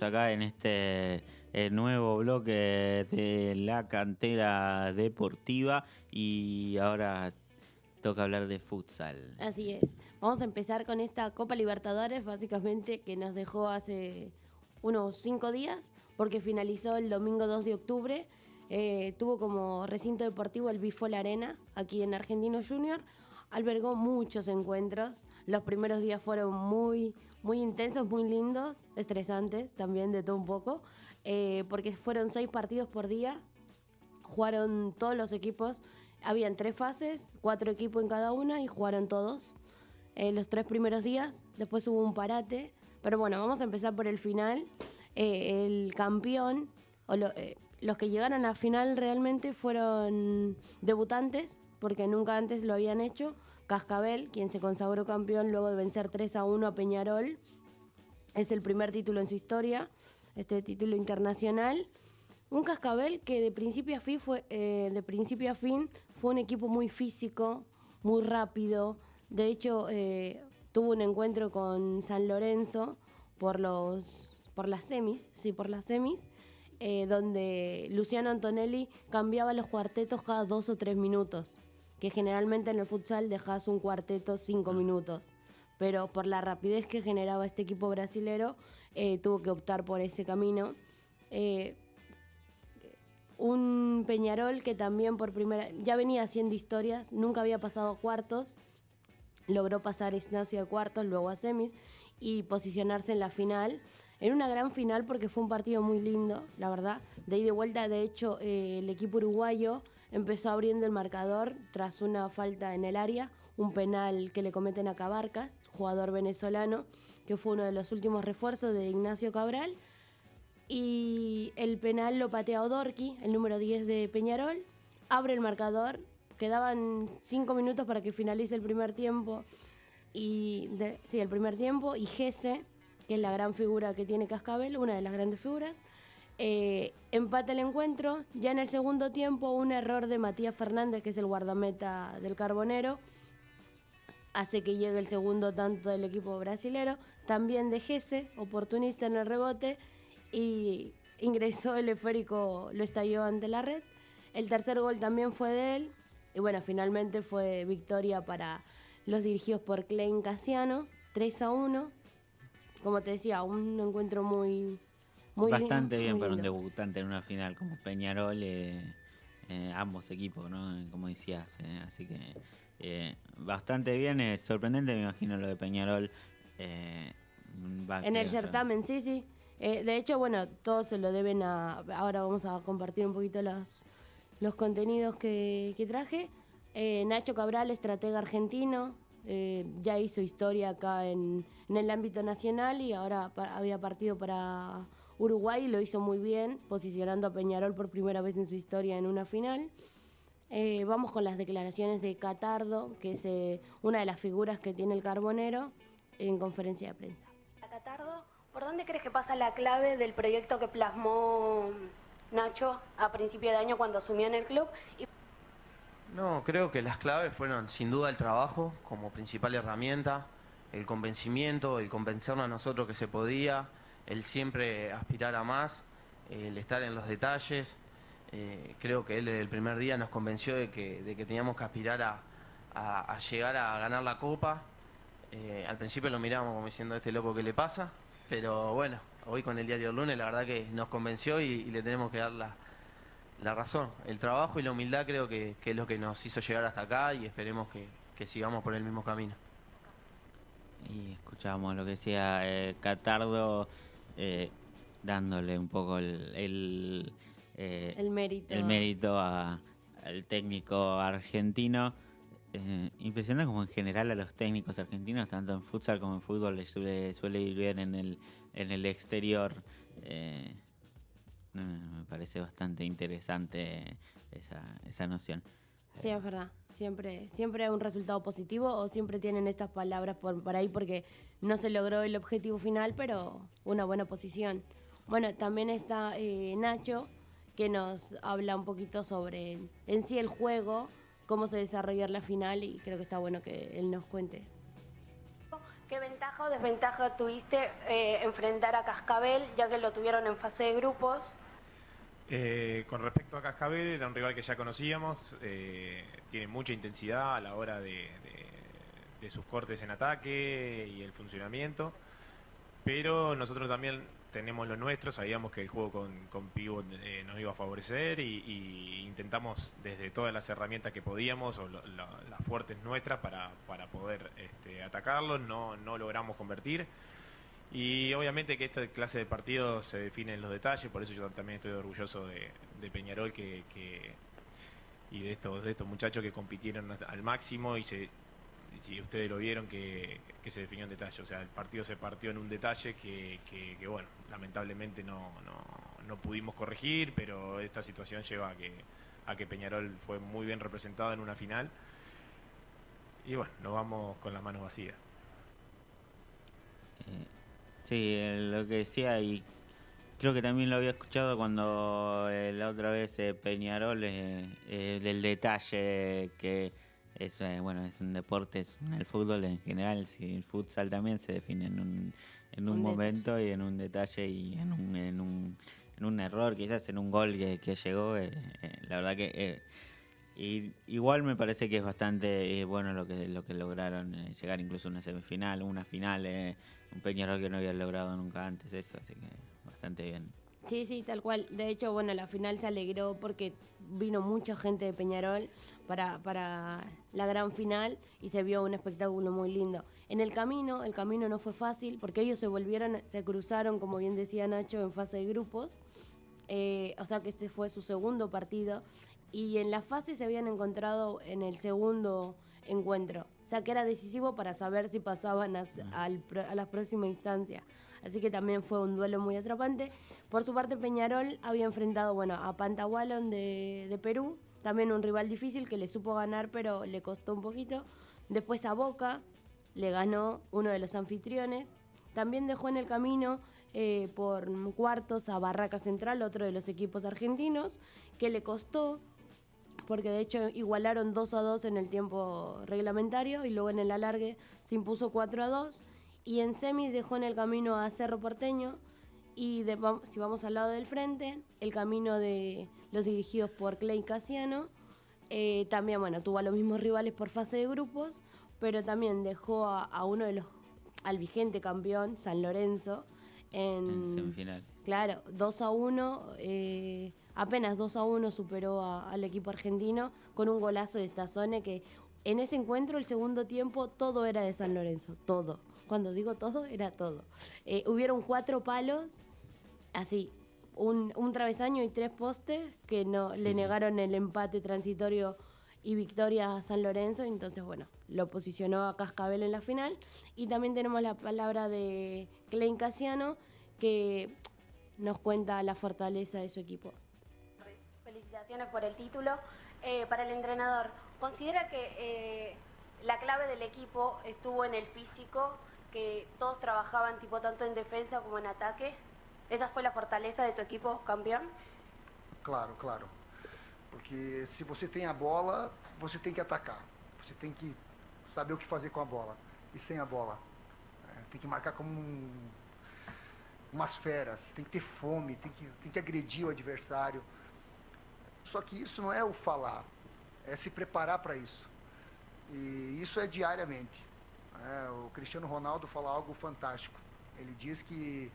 acá en este nuevo bloque de la cantera deportiva y ahora toca hablar de futsal. Así es. Vamos a empezar con esta Copa Libertadores, básicamente, que nos dejó hace unos 5 días, porque finalizó el domingo 2 de octubre. Tuvo como recinto deportivo el Bifol Arena, aquí en Argentino Junior. Albergó muchos encuentros. Los primeros días fueron muy intensos, muy lindos, estresantes también de todo un poco, porque fueron 6 partidos por día. Jugaron todos los equipos. Habían 3 fases, 4 equipos en cada una y jugaron todos los 3 primeros días. Después hubo un parate. Pero bueno, vamos a empezar por el final. El campeón, los que llegaron a la final realmente fueron debutantes, porque nunca antes lo habían hecho. Cascabel, quien se consagró campeón luego de vencer 3-1 a Peñarol. Es el primer título en su historia, este título internacional. Un Cascabel que de principio a fin fue un equipo muy físico, muy rápido. De hecho, tuvo un encuentro con San Lorenzo por las semis, donde Luciano Antonelli cambiaba los cuartetos cada 2 o 3 minutos, que generalmente en el futsal dejas un cuarteto 5 minutos. Pero por la rapidez que generaba este equipo brasilero, tuvo que optar por ese camino. Un Peñarol que también ya venía haciendo historias, nunca había pasado a cuartos, logró pasar instancia de cuartos, luego a semis y posicionarse en la final, en una gran final porque fue un partido muy lindo, la verdad, de ida y de vuelta. De hecho, el equipo uruguayo empezó abriendo el marcador tras una falta en el área, un penal que le cometen a Cabarcas, jugador venezolano, que fue uno de los últimos refuerzos de Ignacio Cabral. Y el penal lo patea Odorqui, el número 10 de Peñarol. Abre el marcador. Quedaban 5 minutos para que finalice el primer tiempo. El primer tiempo. Y Gese, que es la gran figura que tiene Cascabel, una de las grandes figuras, empata el encuentro. Ya en el segundo tiempo, un error de Matías Fernández, que es el guardameta del Carbonero, hace que llegue el segundo tanto del equipo brasilero. También de Gese, oportunista en el rebote, y ingresó el esférico, lo estalló ante la red. El tercer gol también fue de él. Y bueno, finalmente fue victoria para los dirigidos por Klein Casiano, 3-1. Como te decía, un encuentro muy Bastante bien muy para un lindo. debutante en una final como Peñarol, ambos equipos, ¿no? Como decías, así que bastante bien, sorprendente me imagino lo de Peñarol. En el certamen, sí. De hecho, bueno, todos se lo deben a... Ahora vamos a compartir un poquito los contenidos que traje. Nacho Cabral, estratega argentino, ya hizo historia acá en el ámbito nacional y ahora había partido para Uruguay y lo hizo muy bien, posicionando a Peñarol por primera vez en su historia en una final. Vamos con las declaraciones de Catardo, que es una de las figuras que tiene el Carbonero, en conferencia de prensa. Catardo, ¿por dónde crees que pasa la clave del proyecto que plasmó Nacho a principio de año cuando asumió en el club? No, creo que las claves fueron sin duda el trabajo como principal herramienta, el convencimiento, el convencernos a nosotros que se podía, el siempre aspirar a más, el estar en los detalles. Creo que él desde el primer día nos convenció de que teníamos que aspirar a llegar a ganar la Copa. Al principio lo mirábamos como diciendo, este loco, ¿qué le pasa? Pero bueno, hoy con el diario del lunes la verdad que nos convenció y le tenemos que dar la razón. El trabajo y la humildad creo que es lo que nos hizo llegar hasta acá y esperemos que sigamos por el mismo camino. Y escuchábamos lo que decía Catardo, dándole un poco el mérito al técnico argentino. Impresionante como en general a los técnicos argentinos, tanto en futsal como en fútbol, les suele ir bien en el exterior. Me parece bastante interesante esa noción. Sí, es verdad. Siempre hay un resultado positivo o siempre tienen estas palabras por ahí porque no se logró el objetivo final, pero una buena posición. Bueno, también está Nacho, que nos habla un poquito sobre en sí el juego, cómo se desarrolló la final y creo que está bueno que él nos cuente. ¿Qué ventaja o desventaja tuviste enfrentar a Cascabel, ya que lo tuvieron en fase de grupos? Con respecto a Cascabel, era un rival que ya conocíamos, tiene mucha intensidad a la hora de sus cortes en ataque y el funcionamiento, pero nosotros también tenemos lo nuestro, sabíamos que el juego con pivot nos iba a favorecer y intentamos desde todas las herramientas que podíamos, o las fuertes nuestras, para poder atacarlo, no logramos convertir. Y obviamente que esta clase de partidos se define en los detalles, por eso yo también estoy orgulloso de Peñarol y de estos muchachos que compitieron al máximo y si ustedes lo vieron que se definió en detalle. O sea, el partido se partió en un detalle que bueno, lamentablemente no pudimos corregir, pero esta situación lleva a que Peñarol fue muy bien representado en una final. Y bueno, nos vamos con las manos vacías. Sí, lo que decía, y creo que también lo había escuchado cuando la otra vez Peñarol, del detalle que es, bueno, es un deporte, el fútbol en general, el futsal también se define en un momento y en un detalle y en un error, quizás en un gol que llegó. La verdad que igual me parece que es bastante bueno lo que lograron, llegar incluso a una semifinal, una final, un Peñarol que no había logrado nunca antes eso, así que bastante bien. Sí, tal cual. De hecho, bueno, la final se alegró porque vino mucha gente de Peñarol para la gran final y se vio un espectáculo muy lindo. En el camino no fue fácil porque ellos se cruzaron, como bien decía Nacho, en fase de grupos. O sea que este fue su segundo partido y en la fase se habían encontrado en el segundo encuentro. O sea que era decisivo para saber si pasaban a la próxima instancia. Así que también fue un duelo muy atrapante. Por su parte, Peñarol había enfrentado, bueno, a Pantahualón de Perú, también un rival difícil que le supo ganar, pero le costó un poquito. Después a Boca, le ganó uno de los anfitriones. También dejó en el camino por cuartos a Barraca Central, otro de los equipos argentinos, que le costó, porque de hecho igualaron 2-2 en el tiempo reglamentario y luego en el alargue se impuso 4-2. Y en semis dejó en el camino a Cerro Porteño. Y si vamos al lado del frente, el camino de los dirigidos por Clay Casiano, también, bueno, tuvo a los mismos rivales por fase de grupos, pero también dejó al vigente campeón, San Lorenzo, En semifinal. Claro, 2-1, apenas 2-1 superó al equipo argentino con un golazo de Stazzone que en ese encuentro, el segundo tiempo, todo era de San Lorenzo, todo. Cuando digo todo, era todo. Hubieron 4 palos, así, un travesaño y 3 postes que le negaron el empate transitorio y victoria a San Lorenzo. Entonces, bueno, lo posicionó a Cascabel en la final. Y también tenemos la palabra de Klein Casiano, que nos cuenta la fortaleza de su equipo. Felicitaciones por el título. Para el entrenador, ¿considera que la clave del equipo estuvo en el físico, que todos trabajaban tipo tanto en defensa como en ataque? ¿Esa fue la fortaleza de tu equipo campeón? Claro. Porque se você tem a bola, você tem que atacar. Você tem que saber o que fazer com a bola e sem a bola. Tem que marcar como umas feras, tem que ter fome, tem que agredir o adversário. Só que isso não é o falar, é se preparar para isso. E isso é diariamente. O Cristiano Ronaldo fala algo fantástico. Ele diz que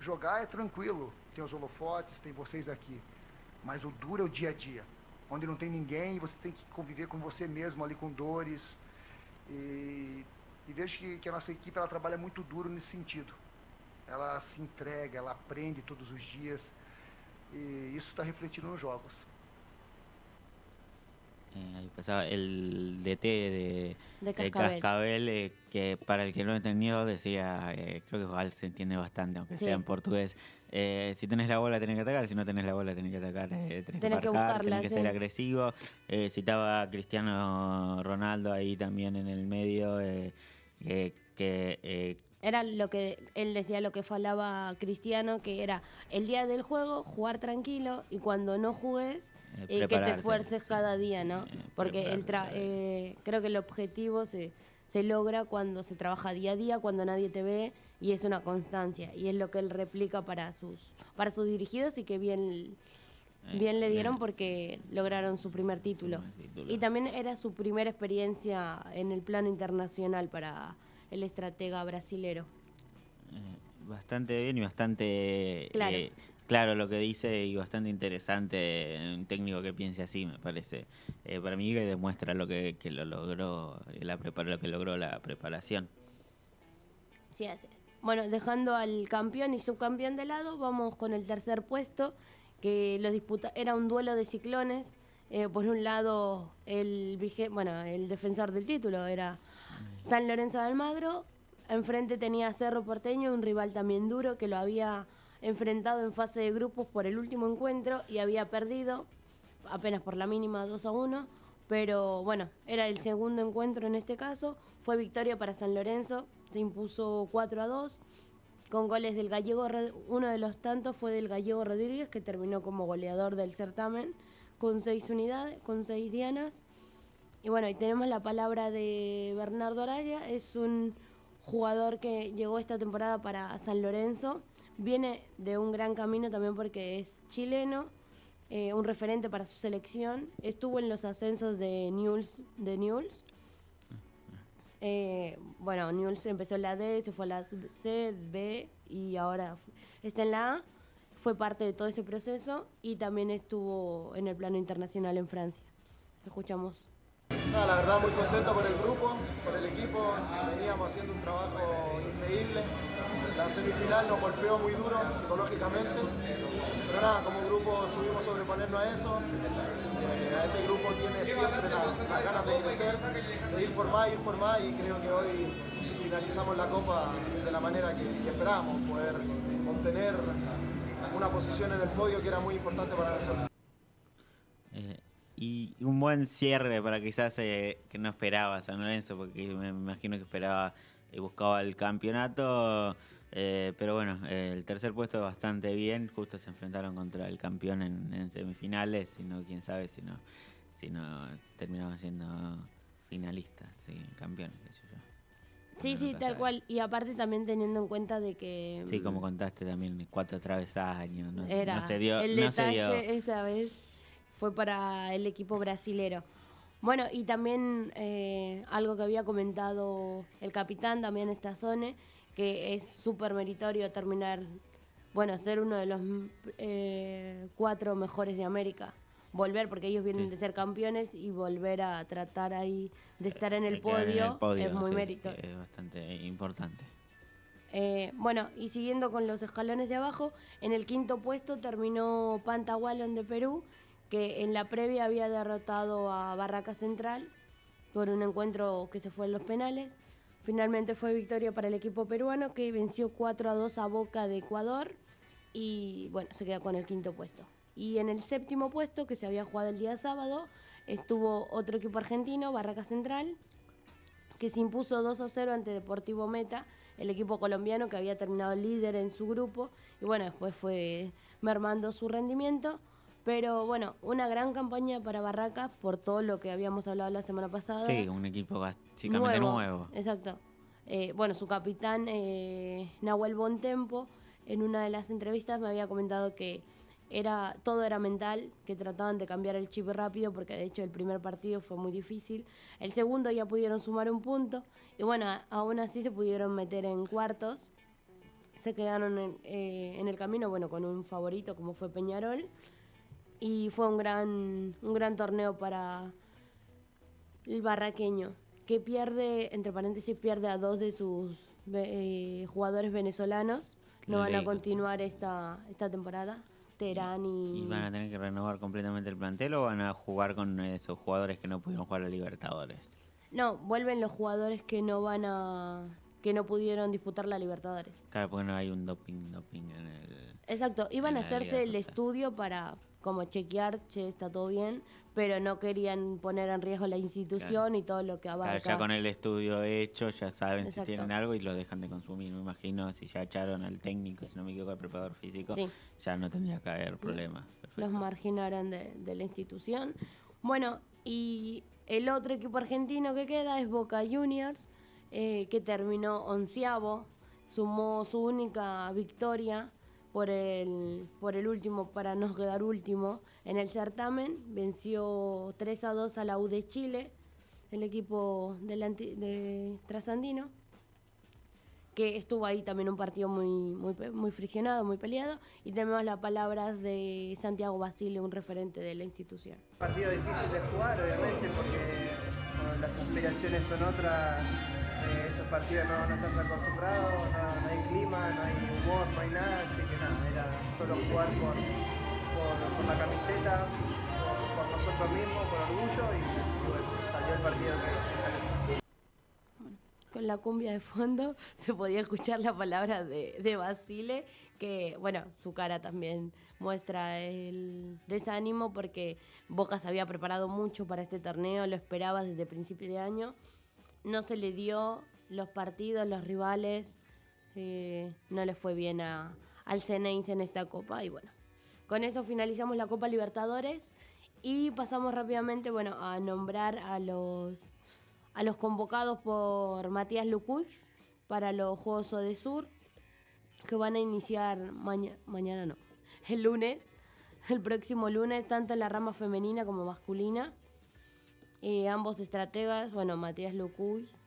jogar é tranquilo, tem os holofotes, tem vocês aqui. Mas o duro é o dia a dia, onde não tem ninguém e você tem que conviver com você mesmo ali, com dores. E vejo que a nossa equipe ela trabalha muito duro nesse sentido. Ela se entrega, ela aprende todos os dias e isso está refletindo nos jogos. Ahí pasaba el DT De de Cascabel. Cascabel, que para el que no entendió decía, creo que igual se entiende bastante, aunque Sí. sea en portugués. Si tenés la bola tenés que atacar, si no tenés la bola tenés que atacar, tenés que Tenés que marcar, buscarla, tenés que sí. ser agresivo. Citaba a Cristiano Ronaldo ahí también en el medio, Era lo que él decía, lo que falaba Cristiano, que era el día del juego, jugar tranquilo, y cuando no jugues, que te prepararte. esfuerces cada día, ¿no? Porque prepararte. creo que el objetivo se se logra cuando se trabaja día a día, cuando nadie te ve y es una constancia. Y es lo que él replica para sus dirigidos y que bien le dieron porque lograron su primer título. Y también era su primera experiencia en el plano internacional para el estratega brasilero. Bastante bien y bastante Claro. claro lo que dice y bastante interesante un técnico que piense así, me parece. Para mí que demuestra lo que lo logró, lo que logró la preparación. Sí, así es. Bueno, dejando al campeón y subcampeón de lado, vamos con el tercer puesto, que era un duelo de ciclones. Por un lado, el defensor del título era San Lorenzo de Almagro. Enfrente tenía Cerro Porteño, un rival también duro que lo había enfrentado en fase de grupos por el último encuentro y había perdido apenas por la mínima 2-1. Pero bueno, era el segundo encuentro en este caso. Fue victoria para San Lorenzo, se impuso 4-2 con goles del gallego. Uno de los tantos fue del gallego Rodríguez, que terminó como goleador del certamen con 6 unidades, con 6 dianas. Y bueno, y tenemos la palabra de Bernardo Araya. Es un jugador que llegó esta temporada para San Lorenzo. Viene de un gran camino también porque es chileno, un referente para su selección. Estuvo en los ascensos de Newell's. Newell's empezó en la D, se fue a la C, B y ahora está en la A. Fue parte de todo ese proceso y también estuvo en el plano internacional en Francia. Escuchamos. No, la verdad muy contento por el grupo, por el equipo, veníamos haciendo un trabajo increíble. La semifinal nos golpeó muy duro psicológicamente, pero nada, como grupo subimos sobreponernos a eso. Este grupo tiene siempre las ganas de crecer, de ir por más y creo que hoy finalizamos la Copa de la manera que esperábamos, poder obtener una posición en el podio que era muy importante para nosotros. Y un buen cierre para quizás que no esperaba San Lorenzo, porque me imagino que buscaba el campeonato, pero bueno, el tercer puesto bastante bien, justo se enfrentaron contra el campeón en semifinales, sino quién sabe si no terminaban siendo finalistas, sí, campeones, qué sé yo. Sí, tal cual. Y aparte también teniendo en cuenta de que... Sí, como contaste también, 4 travesaños, no se dio. El detalle esa esa vez fue para el equipo brasilero. Bueno, y también algo que había comentado el capitán también Estazone, que es súper meritorio ser uno de los 4 mejores de América. Volver, porque ellos vienen de ser campeones y volver a tratar ahí de estar en el podio es muy mérito. Es bastante importante. Y siguiendo con los escalones de abajo, en el quinto puesto terminó Pantahualón de Perú, que en la previa había derrotado a Barraca Central por un encuentro que se fue en los penales. Finalmente fue victoria para el equipo peruano, que venció 4-2 a Boca de Ecuador y se queda con el quinto puesto. Y en el séptimo puesto, que se había jugado el día sábado, estuvo otro equipo argentino, Barraca Central, que se impuso 2-0 ante Deportivo Meta, el equipo colombiano que había terminado líder en su grupo, y después fue mermando su rendimiento. Pero una gran campaña para Barracas por todo lo que habíamos hablado la semana pasada. Sí, un equipo básicamente nuevo. Exacto. Su capitán, Nahuel Bontempo, en una de las entrevistas me había comentado que todo era mental, que trataban de cambiar el chip rápido, porque de hecho el primer partido fue muy difícil. El segundo ya pudieron sumar un punto, y aún así se pudieron meter en cuartos. Se quedaron en el camino, con un favorito como fue Peñarol. Y fue un gran torneo para el barraqueño, que pierde, entre paréntesis, a 2 de sus jugadores venezolanos. No van a continuar esta temporada. Terán ¿Y van a tener que renovar completamente el plantel o van a jugar con esos jugadores que no pudieron jugar a Libertadores? No, vuelven los jugadores que no pudieron disputar la Libertadores. Claro, porque no hay un doping en el... Exacto, iban a hacerse el estudio para como chequear, está todo bien, pero no querían poner en riesgo la institución y todo lo que abarca. Claro, ya con el estudio hecho ya saben si tienen algo y lo dejan de consumir. Me imagino si ya echaron al técnico, si no me equivoco, al preparador físico, ya no tendría que haber problemas. Los marginaron de la institución. Y El otro equipo argentino que queda es Boca Juniors, que terminó 11avo, sumó su única victoria por el último, para no quedar último en el certamen. Venció 3-2 a la U de Chile, el equipo de Trasandino, que estuvo ahí también un partido muy friccionado, muy peleado. Y tenemos las palabras de Santiago Basile, un referente de la institución. Partido difícil de jugar, obviamente, porque las aspiraciones son otras. Estos partidos no estás acostumbrado, no hay clima, no hay humor, no hay nada, así que nada, era solo jugar por la camiseta, por nosotros mismos, por orgullo, y bueno, salió el partido que salió. Con la cumbia de fondo se podía escuchar la palabra de Basile, que bueno, su cara también muestra el desánimo porque Boca se había preparado mucho para este torneo, lo esperaba desde principio de año. No se le dio los partidos, los rivales, no le fue bien al Ceneice en esta copa. Y bueno, con eso finalizamos la Copa Libertadores y pasamos rápidamente, bueno, a nombrar a los convocados por Matías Lukuix para los Juegos Sodesur, que van a iniciar el lunes, el próximo lunes, tanto en la rama femenina como masculina. Ambos estrategas, bueno, Matías Lukuix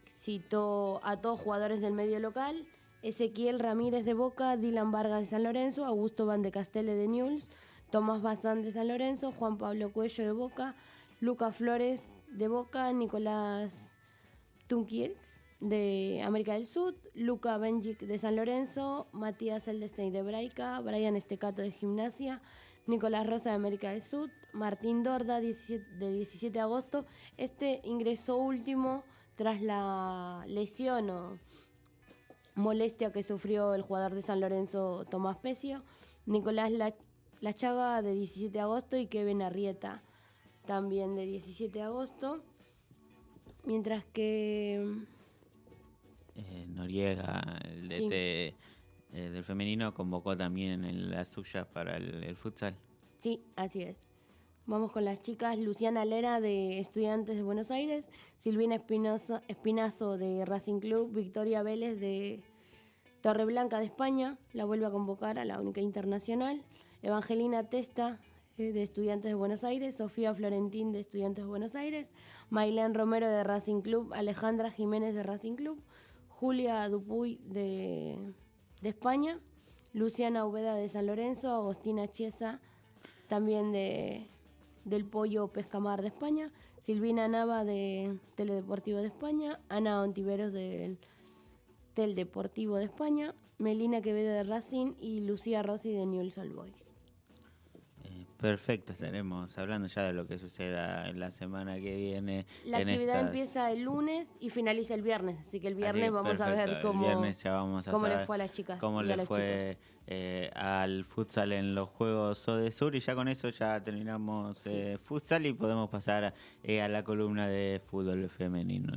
citó a todos jugadores del medio local: Ezequiel Ramírez de Boca, Dylan Vargas de San Lorenzo, Augusto Van de Castelle de Newell's, Tomás Bazán de San Lorenzo, Juan Pablo Cuello de Boca, Lucas Flores de Boca, Nicolás Tunkiewicz de América del Sur, Luca Benjic de San Lorenzo, Matías Eldestein de Braica, Brian Estecato de Gimnasia, Nicolás Rosa de América del Sur, Martín Dorda de 17 de agosto. Este ingresó último tras la lesión o molestia que sufrió el jugador de San Lorenzo Tomás Pecio, Nicolás Lachaga de 17 de agosto y Kevin Arrieta también de 17 de agosto. Mientras que Noriega, el DT del femenino, convocó también en las suyas para el futsal. Sí, así es. Vamos con las chicas: Luciana Lera de Estudiantes de Buenos Aires, Silvina Espinazo de Racing Club, Victoria Vélez de Torreblanca de España, la vuelve a convocar a la única internacional, Evangelina Testa de Estudiantes de Buenos Aires, Sofía Florentín de Estudiantes de Buenos Aires, Mailén Romero de Racing Club, Alejandra Jiménez de Racing Club, Julia Dupuy de España, Luciana Ubeda de San Lorenzo, Agostina Chiesa también del Pollo Pescamar de España, Silvina Nava de Teledeportivo de España, Ana Ontiveros del Deportivo de España, Melina Quevedo de Racing y Lucía Rossi de Newell's Old Boys. Perfecto, estaremos hablando ya de lo que suceda en la semana que viene. La actividad empieza el lunes y finaliza el viernes, así que el viernes vamos a ver cómo le fue a las chicas cómo y a le los fue al futsal en los Juegos Sodesur, y ya con eso ya terminamos futsal y podemos pasar a la columna de fútbol femenino.